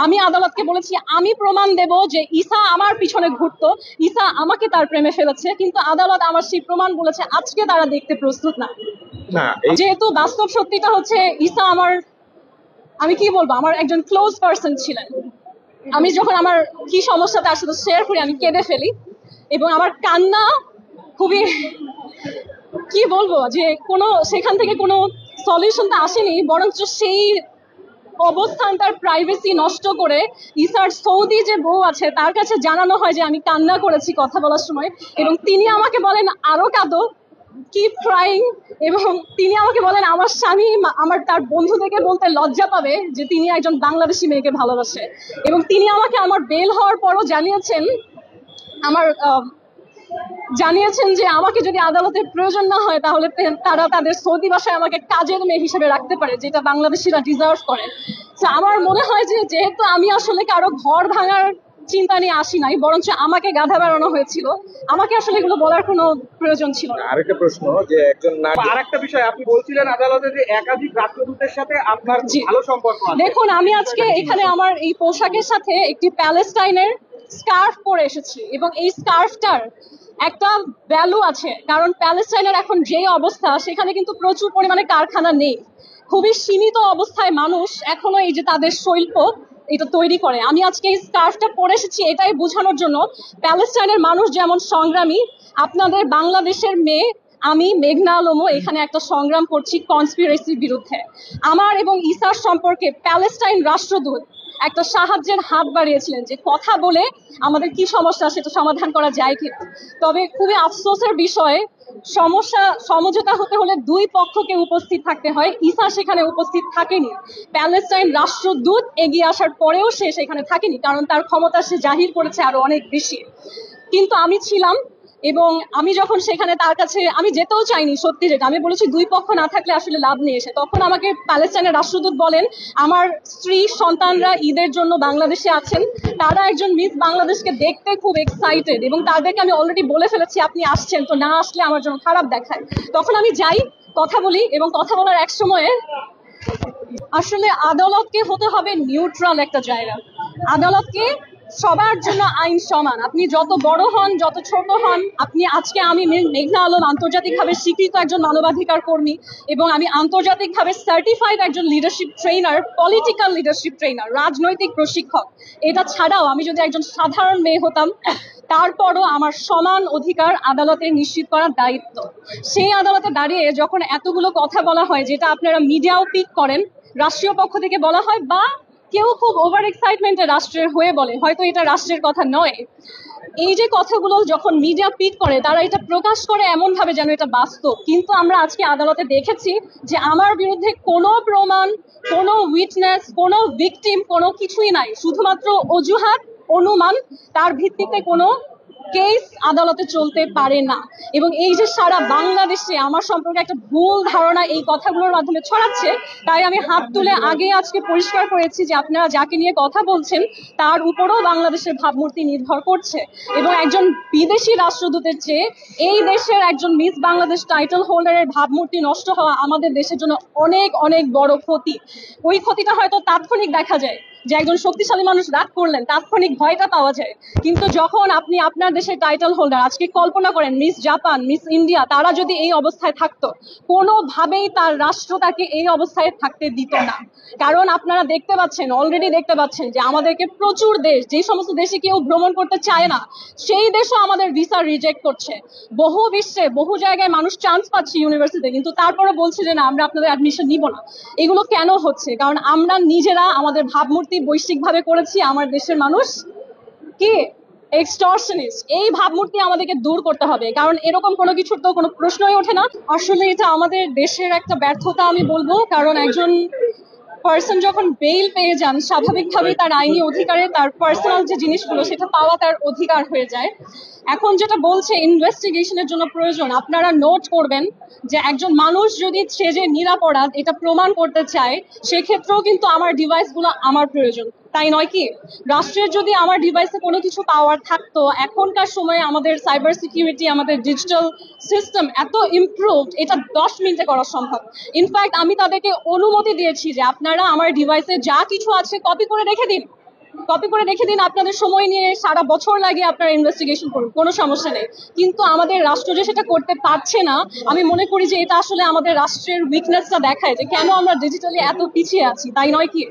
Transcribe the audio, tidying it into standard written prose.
আমি আদালতকে বলেছি আমি প্রমাণ দেব যে ঈসা আমার পিছনে ঘুরতো, ঈসা আমাকে তার প্রেমে ফেলেছে, কিন্তু আদালত আমার সেই প্রমাণ বলেছে আজকে তারা দেখতে প্রস্তুত না। যেহেতু বাস্তব সত্যিটা হচ্ছে ঈসা আমার, আমি কি বলবো, আমার একজন ক্লোজ পার্সন ছিলেন। আমি যখন আমার কি সমস্যা তার সাথে শেয়ার করি আমি কেঁদে ফেলি, এবং আমার কান্না খুবই, কি বলবো, যে কোনো সেখান থেকে কোনো সলিউশনটা আসেনি, বরঞ্চ সেই অবস্থানটার প্রাইভেসি নষ্ট করে ঈসার সৌদি যে বউ আছে তার কাছে জানানো হয় যে আমি কান্না করেছি কথা বলার সময়, এবং তিনি আমাকে বলেন আরো কাঁদো, কিপ ক্রাইং, এবং তিনি আমাকে বলেন আমার স্বামী আমার তার বন্ধুদেরকে বলতে লজ্জা পাবে যে তিনি একজন বাংলাদেশি মেয়েকে ভালোবাসে। এবং তিনি আমাকে আমার বেল হওয়ার পরও জানিয়েছেন যে আমাকে যদি আদালতের প্রয়োজন না হয় তাহলে তারা তাদের সৌদি ভাষায় আমাকে কাজের মেয়ে হিসেবে রাখতে পারে, যেটা বাংলাদেশিরা ডিজার্ভ করে। তো আমার মনে হয় যে যেহেতু আমি আসলে কারো ঘর ভাঙার চিন্তা নিয়ে আসি নাই, বরঞ্চ আমাকে গাধা বেড়ানো হয়েছিল, আমাকে আসলে এগুলো বলার কোনো প্রয়োজন ছিল না। আরেকটা প্রশ্ন, যে একজন নারী, আরেকটা বিষয় আপনি বলছিলেন আদালতে যে একাধিক রাষ্ট্রদূতের সাথে আপনার ভালো সম্পর্ক আছে। দেখুন, আমি আজকে এখানে আমার এই পোশাকের সাথে একটি প্যালেস্টাইনের স্কার্ফ পরে এসেছি, এবং এই স্কার্ফটার একটা ভ্যালু আছে, কারণ প্যালেস্টাইনের এখন যে অবস্থা সেখানে কিন্তু প্রচুর পরিমাণে কারখানা নেই, খুবই সীমিত অবস্থায় মানুষ এখনো এই যে তাদের শিল্প এটা তৈরি করে। আমি আজকে এই স্কার্ফটা পরে এসেছি এটাই বোঝানোর জন্য প্যালেস্টাইনের মানুষ যেমন সংগ্রামী, আপনাদের বাংলাদেশের মেয়ে আমি মেঘনা আলমও এখানে একটা সংগ্রাম করছি কনস্পিরেসির বিরুদ্ধে। আমার এবং ঈসার সম্পর্কে প্যালেস্টাইন রাষ্ট্রদূত একটা সাহায্যের হাত বাড়িয়েছিলেন যে কথা বলে আমাদের কি সমস্যা সেটা সমাধান করা যায় কিনা। তবে খুবই আফসোসের বিষয়ে সমঝোতা হতে হলে দুই পক্ষকে উপস্থিত থাকতে হয়, ঈসা সেখানে উপস্থিত থাকেনি। প্যালেস্টাইন রাষ্ট্রদূত এগিয়ে আসার পরেও সে সেখানে থাকেনি, কারণ তার ক্ষমতা সে জাহির করেছে আরো অনেক বেশি। কিন্তু আমি ছিলাম, এবং আমি যখন সেখানে তার কাছে আমি যেতেও চাইনি, সত্যি যেটা আমি বলেছি দুই পক্ষ না থাকলে আসলে লাভ নেই এসে, তখন আমাকে প্যালেস্টাইনের রাষ্ট্রদূত বলেন আমার স্ত্রী সন্তানরা ঈদের জন্য বাংলাদেশে আছেন, তারা একজন মিস বাংলাদেশকে দেখতে খুব এক্সাইটেড, এবং তাদেরকে আমি অলরেডি বলে ফেলেছি আপনি আসছেন, তো না আসলে আমার জন্য খারাপ দেখায়। তখন আমি যাই, কথা বলি, এবং কথা বলার এক সময়ে আসলে আদালতকে হতে হবে নিউট্রাল একটা জায়গা। আদালতকে সবার জন্য আইন সমান, আপনি যত বড় হন যত ছোট হন, আজকে আমি মেঘনা আলম আন্তর্জাতিকভাবে স্বীকৃত একজন মানবাধিকার কর্মী, এবং আমি আন্তর্জাতিকভাবে সার্টিফাইড একজন leadership trainer, political leadership trainer, রাজনৈতিক প্রশিক্ষক। এটা ছাড়াও আমি যদি একজন সাধারণ মেয়ে হতাম তারপরও আমার সমান অধিকার আদালতে নিশ্চিত করার দায়িত্ব। সেই আদালতে দাঁড়িয়ে যখন এতগুলো কথা বলা হয়, যেটা আপনারা মিডিয়াও পিক করেন, রাষ্ট্রীয় পক্ষ থেকে বলা হয়, বা কেউ খুব ওভার এক্সাইটমেন্টে রাষ্ট্রের হয়ে বলে, হয়তো এটা রাষ্ট্রের কথা নয়, এই যে কথাগুলো যখন মিডিয়া পিক করে তারা এটা প্রকাশ করে এমন ভাবে যেন এটা বাস্তব। কিন্তু আমরা আজকে আদালতে দেখেছি যে আমার বিরুদ্ধে কোনো প্রমাণ, কোনো উইটনেস, কোনো ভিকটিম, কোনো কিছুই নাই, শুধুমাত্র অজুহাত, অনুমান, তার ভিত্তিতে কোনো কেস আদালতে চলতে পারে না। এবং এই যে সারা বাংলাদেশে আমার সম্পর্কে একটা ভুল ধারণা এই কথাগুলোর মাধ্যমে ছড়াচ্ছে, তাই আমি হাত তুলে আগে আজকে পরিষ্কার করেছি যে আপনারা যাকে নিয়ে কথা বলছেন তার উপরও বাংলাদেশের ভাবমূর্তি নির্ভর করছে, এবং একজন বিদেশি রাষ্ট্রদূতের চেয়ে এই দেশের একজন মিস বাংলাদেশ টাইটেল হোল্ডারের ভাবমূর্তি নষ্ট হওয়া আমাদের দেশের জন্য অনেক অনেক বড় ক্ষতি। ওই ক্ষতিটা হয়তো তাৎক্ষণিক দেখা যায়, যে একজন শক্তিশালী মানুষ রাগ করলেন তাৎক্ষণিক ভয়টা পাওয়া যায়, কিন্তু যখন আপনি আপনার দেশের টাইটেল হোল্ডার, আজকে কল্পনা করেন মিস জাপান, মিস ইন্ডিয়া, তারা যদি এই অবস্থায় থাকতো, কোনোভাবেই তার রাষ্ট্র তাকে এই অবস্থায় থাকতে দিত না। কারণ আপনারা দেখতে পাচ্ছেন, অলরেডি দেখতে পাচ্ছেন যে আমাদেরকে প্রচুর দেশ, যে সমস্ত দেশে কেউ ভ্রমণ করতে চায় না সেই দেশও আমাদের ভিসা রিজেক্ট করছে। বহু বিশ্বে বহু জায়গায় মানুষ চান্স পাচ্ছে ইউনিভার্সিটিতে, কিন্তু তারপরে বলছে যে না, আমরা আপনাদের অ্যাডমিশন নিব না। এগুলো কেন হচ্ছে? কারণ আমরা নিজেরা আমাদের ভাবমূর্তি বৈশ্বিকভাবে করেছি, আমার দেশের মানুষ কি এক্সটর্শনিস্ট, এই ভাবমূর্তি আমাদেরকে দূর করতে হবে, কারণ এরকম কোনো কিছুর তো কোনো প্রশ্নই ওঠে না। আসলে এটা আমাদের দেশের একটা ব্যর্থতা আমি বলবো, কারণ একজন পার্সন যখন বেইল পেয়ে যান স্বাভাবিকভাবেই তার আইনি অধিকারে তার পার্সোনাল যে জিনিসগুলো সেটা পাওয়া তার অধিকার হয়ে যায়। এখন যেটা বলছে ইনভেস্টিগেশনের জন্য প্রয়োজন, আপনারা নোট করবেন যে একজন মানুষ যদি সে যে নিরাপরাধ এটা প্রমাণ করতে চায়, সেক্ষেত্রেও কিন্তু আমার ডিভাইসগুলো আমার প্রয়োজন, তাই নয় কি? রাষ্ট্রের যদি আমার ডিভাইসে কোনো কিছু পাওয়ার থাকতো, এখনকার সময়ে আমাদের সাইবার সিকিউরিটি, আমাদের ডিজিটাল সিস্টেম এত ইমপ্রুভড, এটা 10 মিনিটে করা সম্ভব। ইনফ্যাক্ট আমি তাদেরকে অনুমতি দিয়েছি যে আপনারা আমার ডিভাইসে যা কিছু আছে কপি করে রেখে দিন, কপি করে রেখে দিন, আপনাদের সময় নিয়ে সারা বছর লাগে আপনারা ইনভেস্টিগেশন করুন, কোনো সমস্যা নেই। কিন্তু আমাদের রাষ্ট্র যে সেটা করতে পারছে না, আমি মনে করি যে এটা আসলে আমাদের রাষ্ট্রের উইকনেসটা দেখায় যে কেন আমরা ডিজিটালি এত পিছিয়ে আছি, তাই নয় কি?